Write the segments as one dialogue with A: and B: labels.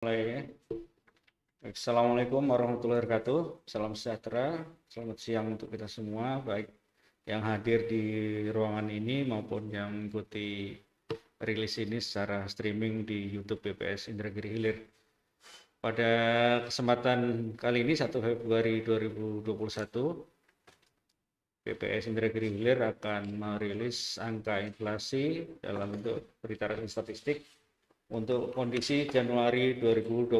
A: Mulai. Assalamualaikum warahmatullahi wabarakatuh. Salam sejahtera, selamat siang untuk kita semua, baik yang hadir di ruangan ini maupun yang mengikuti rilis ini secara streaming di YouTube BPS Indragiri Hilir. Pada kesempatan kali ini 1 Februari 2021, BPS Indragiri Hilir akan merilis angka inflasi dalam bentuk berita resmi statistik untuk kondisi Januari 2021.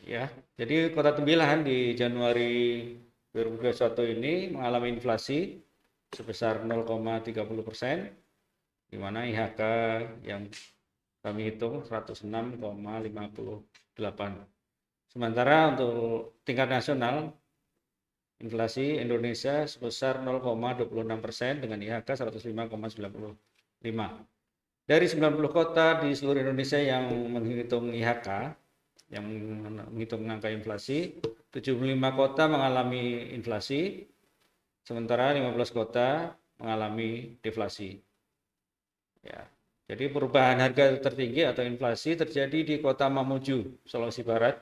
A: Ya, jadi Kota Tembilahan di Januari 2021 ini mengalami inflasi sebesar 0,30%, di mana IHK yang kami hitung 106,58. Sementara untuk tingkat nasional, inflasi Indonesia sebesar 0,26% dengan IHK 105,95. Dari 90 kota di seluruh Indonesia yang menghitung IHK, yang menghitung angka inflasi, 75 kota mengalami inflasi, sementara 15 kota mengalami deflasi. Ya, jadi perubahan harga tertinggi atau inflasi terjadi di Kota Mamuju, Sulawesi Barat,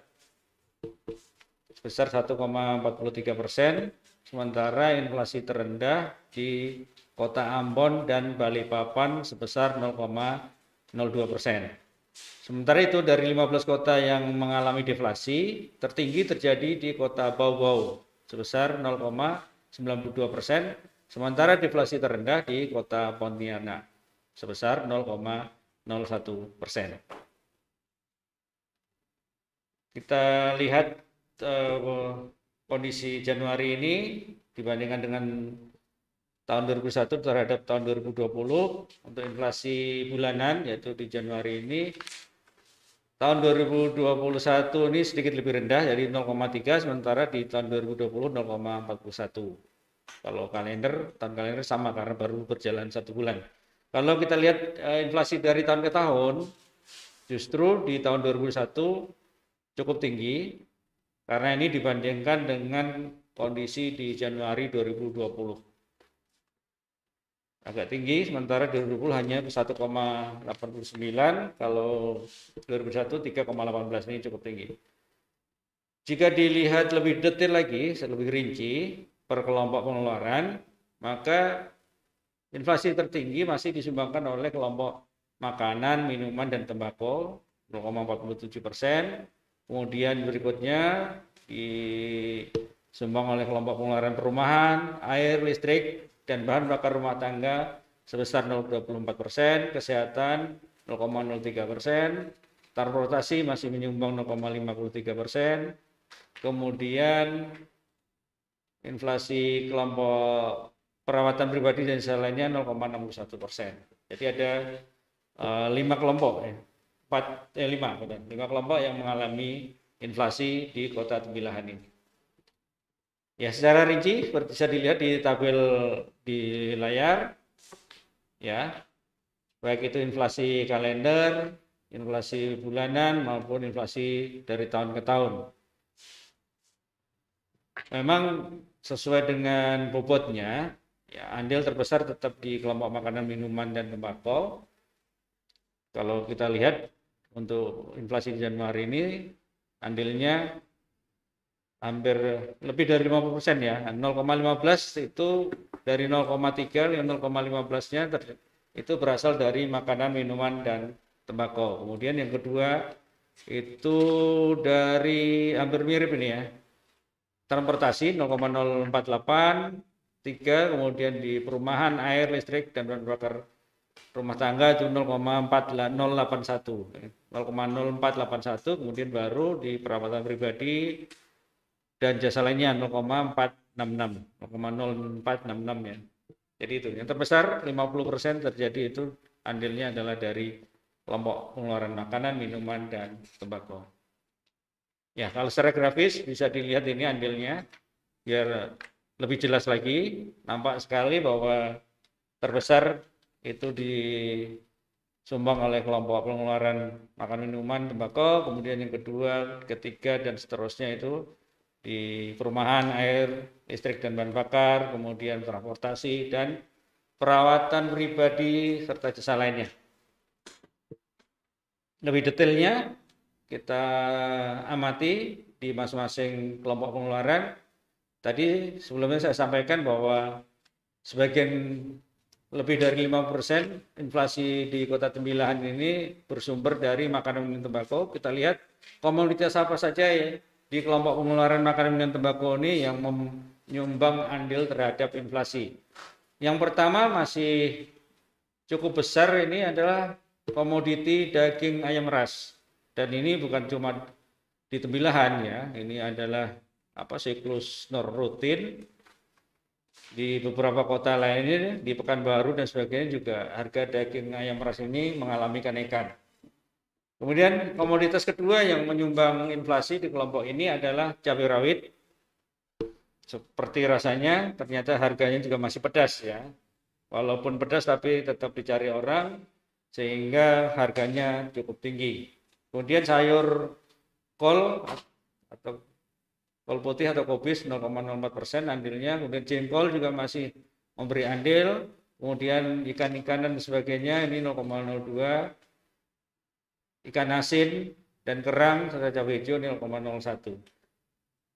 A: sebesar 1,43%, sementara inflasi terendah di Kota Ambon dan Balikpapan sebesar 0,02%. Sementara itu dari 15 kota yang mengalami deflasi, tertinggi terjadi di Kota Bau-Bau sebesar 0,92%, sementara deflasi terendah di Kota Pontianak sebesar 0,01%. Kita lihat kondisi Januari ini dibandingkan dengan tahun 2001 terhadap tahun 2020 untuk inflasi bulanan, yaitu di Januari ini tahun 2021 ini sedikit lebih rendah, jadi 0,3, sementara di tahun 2020 0,41. Kalau tahun kalender sama karena baru berjalan 1 bulan. Kalau kita lihat inflasi dari tahun ke tahun, justru di tahun 2021 cukup tinggi, karena ini dibandingkan dengan kondisi di Januari 2020. Agak tinggi, sementara 2020 hanya 1,89, kalau 2021 3,18, ini cukup tinggi. Jika dilihat lebih detail lagi, lebih rinci per kelompok pengeluaran, maka inflasi tertinggi masih disumbangkan oleh kelompok makanan, minuman, dan tembakau 0,47%. Kemudian berikutnya disumbang oleh kelompok pengeluaran perumahan, air, listrik, dan bahan bakar rumah tangga sebesar 0,24%, kesehatan 0,03%, transportasi masih menyumbang 0,53%, kemudian inflasi kelompok perawatan pribadi dan sisa lainnya 0,61%. Jadi ada 5 kelompok, 5 kelompok yang mengalami inflasi di Kota Tembilahan ini. Ya, secara rinci seperti bisa dilihat di tabel di layar, ya, baik itu inflasi kalender, inflasi bulanan maupun inflasi dari tahun ke tahun. Memang sesuai dengan bobotnya, ya, andil terbesar tetap di kelompok makanan, minuman, dan tembakau. Kalau kita lihat untuk inflasi di Januari ini, andilnya hampir lebih dari 50% ya, 0,15 itu dari 0,3, 0,15-nya itu berasal dari makanan, minuman, dan tembakau. Kemudian yang kedua itu dari hampir mirip ini ya, transportasi 0,048, 3, kemudian di perumahan, air, listrik, dan bahan bakar rumah tangga itu 0,0481, kemudian baru di perawatan pribadi dan jasa lainnya 0,466 ya. Jadi itu yang terbesar 50% terjadi itu andilnya adalah dari kelompok pengeluaran makanan, minuman, dan tembakau. Ya, kalau secara grafis bisa dilihat ini andilnya biar lebih jelas lagi, nampak sekali bahwa terbesar itu disumbang oleh kelompok pengeluaran makan, minuman, tembakau, kemudian yang kedua, ketiga, dan seterusnya itu di perumahan, air, listrik, dan bahan bakar, kemudian transportasi, dan perawatan pribadi, serta jasa lainnya. lebih detailnya kita amati di masing-masing kelompok pengeluaran. Tadi sebelumnya saya sampaikan bahwa sebagian lebih dari 50% inflasi di Kota Tembilahan ini bersumber dari makanan minum tembakau. Kita lihat komoditas apa saja ya di kelompok pengeluaran makanan minum tembakau ini yang menyumbang andil terhadap inflasi. Yang pertama masih cukup besar ini adalah komoditi daging ayam ras. Dan ini bukan cuma di Tembilahan ya, ini adalah siklus rutin di beberapa kota lainnya, di Pekanbaru dan sebagainya juga harga daging ayam ras ini mengalami kenaikan. Kemudian komoditas kedua yang menyumbang inflasi di kelompok ini adalah cabai rawit. Seperti rasanya ternyata harganya juga masih pedas ya. Walaupun pedas tapi tetap dicari orang sehingga harganya cukup tinggi. Kemudian sayur kol atau kol putih atau kobis 0,04% andilnya, kemudian jengkol juga masih memberi andil, kemudian ikan-ikanan dan sebagainya ini 0,02, ikan asin dan kerang serta cabai hijau 0,01.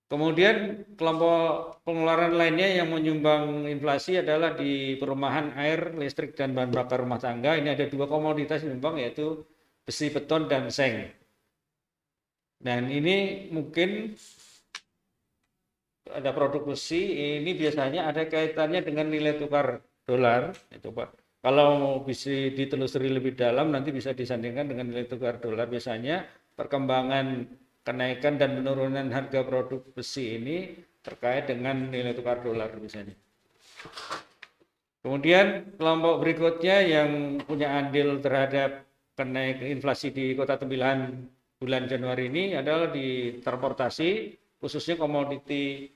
A: Kemudian kelompok pengeluaran lainnya yang menyumbang inflasi adalah di perumahan, air, listrik, dan bahan bakar rumah tangga. Ini ada dua komoditas yang menyumbang yaitu besi, beton, dan seng. Dan ini mungkin ada produk besi, ini biasanya ada kaitannya dengan nilai tukar dolar. Coba kalau bisa ditelusuri lebih dalam nanti bisa disandingkan dengan nilai tukar dolar. Biasanya perkembangan kenaikan dan penurunan harga produk besi ini terkait dengan nilai tukar dolar misalnya. Kemudian kelompok berikutnya yang punya andil terhadap kenaikan inflasi di Kota Tembilahan bulan Januari ini adalah di transportasi, khususnya komoditi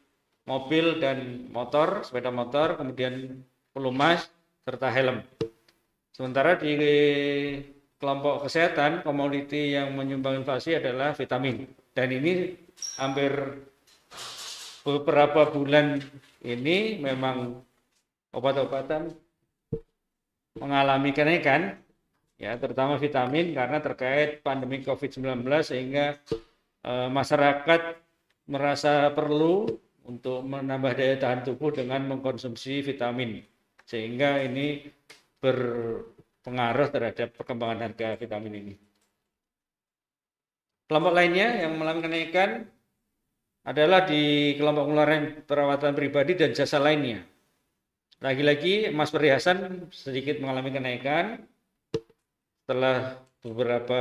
A: mobil dan motor, sepeda motor, kemudian pelumas, serta helm. Sementara di kelompok kesehatan, komoditi yang menyumbang inflasi adalah vitamin. Dan ini hampir beberapa bulan ini memang obat-obatan mengalami kenaikan, ya terutama vitamin karena terkait pandemi COVID-19 sehingga masyarakat merasa perlu untuk menambah daya tahan tubuh dengan mengkonsumsi vitamin, sehingga ini berpengaruh terhadap perkembangan harga vitamin ini. Kelompok lainnya yang mengalami kenaikan adalah di kelompok pengeluaran perawatan pribadi dan jasa lainnya. Lagi-lagi emas perhiasan sedikit mengalami kenaikan. Setelah beberapa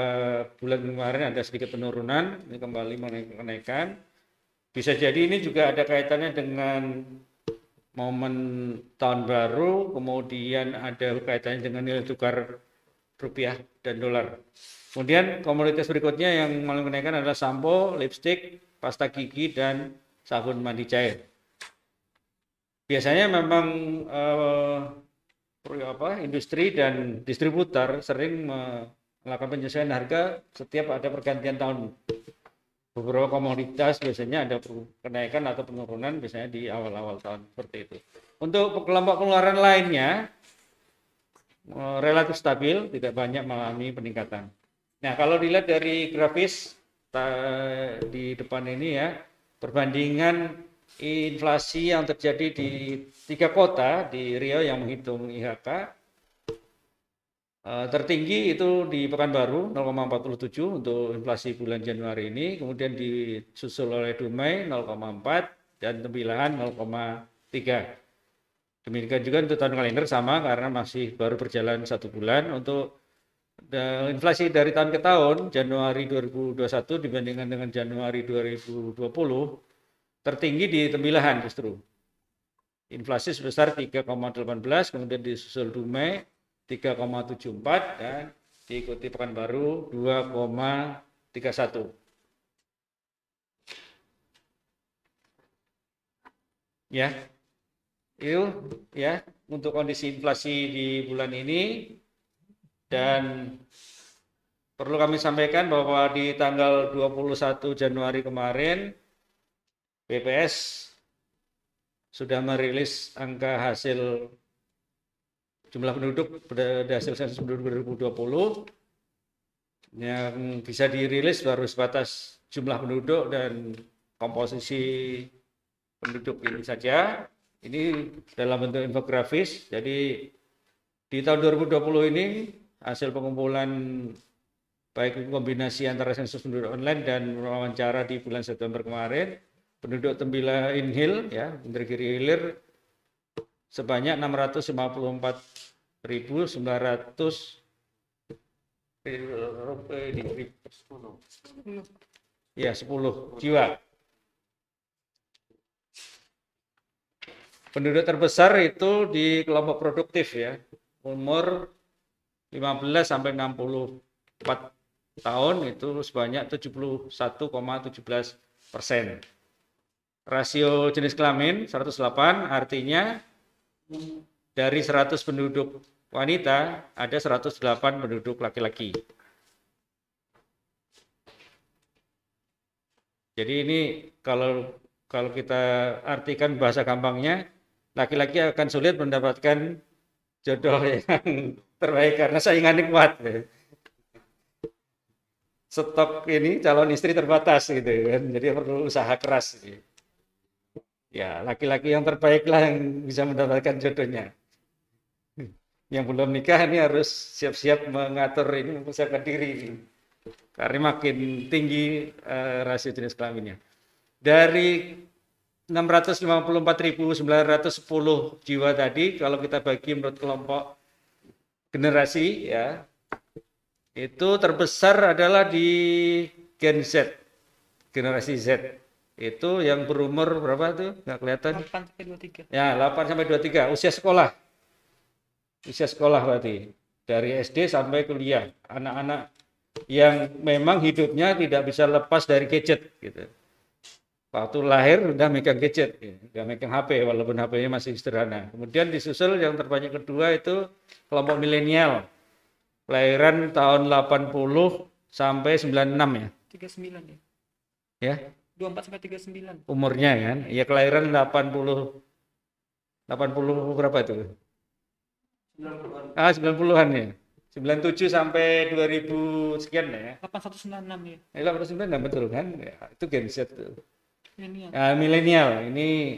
A: bulan kemarin ada sedikit penurunan, ini kembali mengalami kenaikan. Bisa jadi ini juga ada kaitannya dengan momen tahun baru, kemudian ada kaitannya dengan nilai tukar rupiah dan dolar. Kemudian komoditas berikutnya yang mengalami kenaikan adalah sampo, lipstik, pasta gigi, dan sabun mandi cair. Biasanya memang industri dan distributor sering melakukan penyesuaian harga setiap ada pergantian tahun. Beberapa komoditas biasanya ada kenaikan atau penurunan biasanya di awal-awal tahun seperti itu. Untuk kelompok pengeluaran lainnya relatif stabil, tidak banyak mengalami peningkatan. Nah, kalau dilihat dari grafis di depan ini ya, perbandingan inflasi yang terjadi di 3 kota di Riau yang menghitung IHK, tertinggi itu di Pekanbaru 0,47 untuk inflasi bulan Januari ini, kemudian disusul oleh Dumai 0,4 dan Tembilahan 0,3. Demikian juga untuk tahun kalender sama karena masih baru berjalan 1 bulan. Untuk inflasi dari tahun ke tahun, Januari 2021 dibandingkan dengan Januari 2020, tertinggi di Tembilahan justru. Inflasi sebesar 3,18, kemudian disusul Dumai 3,74 dan diikuti Pekanbaru 2,31. Ya, itu ya untuk kondisi inflasi di bulan ini. Dan perlu kami sampaikan bahwa di tanggal 21 Januari kemarin BPS sudah merilis angka hasil jumlah penduduk berdasarkan sensus penduduk 2020 Yang bisa dirilis baru sebatas jumlah penduduk dan komposisi penduduk ini saja. Ini dalam bentuk infografis. Jadi di tahun 2020 ini hasil pengumpulan baik kombinasi antara sensus penduduk online dan wawancara di bulan September kemarin, penduduk Tembila Inhil ya, Indragiri Hilir sebanyak 654.900 ya 10 jiwa. Penduduk terbesar itu di kelompok produktif ya, umur 15 sampai 64 tahun itu sebanyak 71,17%. Rasio jenis kelamin 108, artinya dari 100 penduduk wanita ada 108 penduduk laki-laki. Jadi ini kalau kita artikan bahasa gampangnya, laki-laki akan sulit mendapatkan jodoh yang terbaik karena saingannya kuat. Stok ini calon istri terbatas gitu kan, jadi perlu usaha keras. Ya, laki-laki yang terbaik lah yang bisa mendapatkan jodohnya. Yang belum nikah ini harus siap-siap mengatur ini, mempersiapkan diri. Karena makin tinggi rasio jenis kelaminnya. Dari 654.910 jiwa tadi, kalau kita bagi menurut kelompok generasi ya, itu terbesar adalah di Gen Z, generasi Z. Itu yang berumur berapa tuh? Nggak kelihatan.
B: 8-23.
A: Ya, 8-23, usia sekolah. Usia sekolah berarti. Dari SD sampai kuliah. Anak-anak yang memang hidupnya tidak bisa lepas dari gadget gitu. Waktu lahir udah megang gadget, udah megang HP walaupun HP-nya masih sederhana. Kemudian disusul yang terbanyak kedua itu kelompok milenial. Kelahiran tahun 80 sampai 96 ya.
B: 39 ya.
A: Ya.
B: 24 sampai 39.
A: Umurnya kan. Ya kelahiran 80 berapa itu? 90-an ya. 97 sampai 2000 sekian ya.
B: 8196 ya.
A: 89 betul kan? Ya, itu Gen Z tuh.
B: Milenial.
A: Milenial ini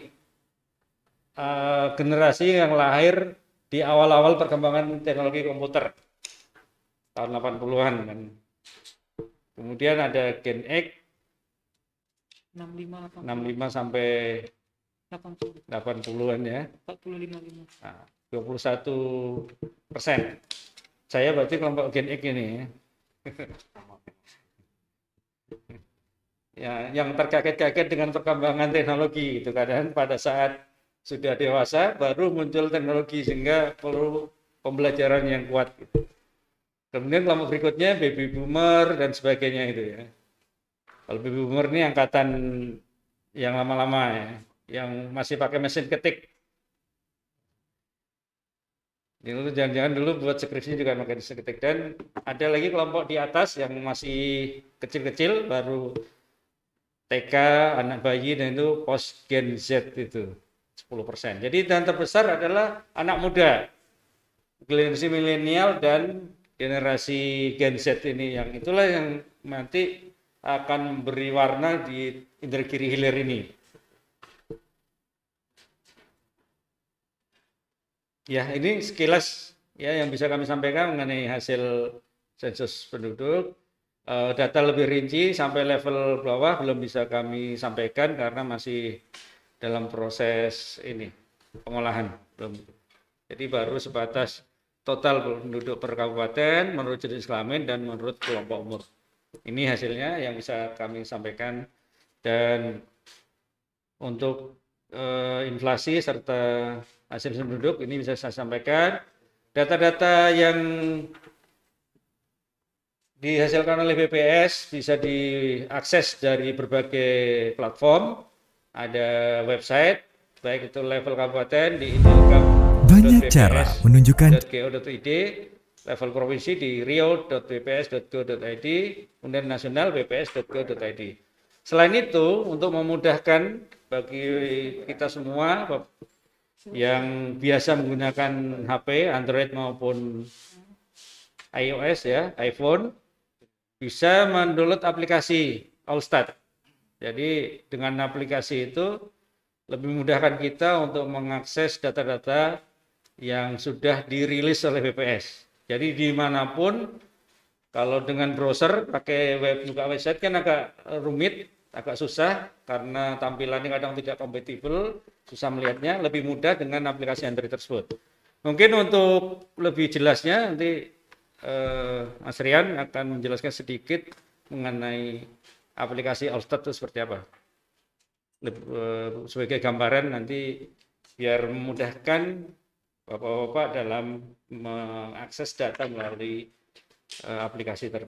A: generasi yang lahir di awal-awal perkembangan teknologi komputer tahun 80-an kan. Kemudian ada Gen X
B: 65
A: sampai 80-an ya.
B: 45.
A: Nah, 21%. Saya berarti kelompok Gen X ini ya. Ya, yang terkaget-kaget dengan perkembangan teknologi itu kadang pada saat sudah dewasa baru muncul teknologi sehingga perlu pembelajaran yang kuat gitu. Kemudian kelompok berikutnya baby boomer dan sebagainya itu ya. Kalau baby boomer ini angkatan yang lama-lama ya, yang masih pakai mesin ketik. Dulu jangan-jangan dulu buat skripsi juga pakai mesin ketik. Dan ada lagi kelompok di atas yang masih kecil-kecil baru TK, anak bayi, dan itu post Gen Z itu 10%. Jadi yang terbesar adalah anak muda, generasi milenial dan generasi Gen Z ini, yang itulah yang nanti akan beri warna di Indragiri Hilir ini. Ya, ini sekilas ya yang bisa kami sampaikan mengenai hasil sensus penduduk. Data lebih rinci sampai level bawah belum bisa kami sampaikan karena masih dalam proses ini pengolahan belum. Jadi baru sebatas total penduduk per kabupaten menurut jenis kelamin dan menurut kelompok umur. Ini hasilnya yang bisa kami sampaikan. Dan untuk inflasi serta hasil penduduk ini bisa saya sampaikan. Data-data yang dihasilkan oleh BPS bisa diakses dari berbagai platform. Ada website, baik itu level kabupaten di
C: banyak cara menunjukkan
A: .go.id, level provinsi di rio.bps.go.id, kemudian nasional bps.go.id. Selain itu, untuk memudahkan bagi kita semua yang biasa menggunakan HP, Android maupun iOS ya, iPhone, bisa mendownload aplikasi Allstat. Jadi dengan aplikasi itu lebih memudahkan kita untuk mengakses data-data yang sudah dirilis oleh BPS. Jadi dimanapun, kalau dengan browser pakai buka website kan agak rumit, agak susah karena tampilannya kadang tidak kompatibel, susah melihatnya. Lebih mudah dengan aplikasi Android tersebut. Mungkin untuk lebih jelasnya nanti Mas Rian akan menjelaskan sedikit mengenai aplikasi Allstat itu seperti apa. Sebagai gambaran nanti biar memudahkan Bapak-bapak dalam mengakses data melalui aplikasi tersebut.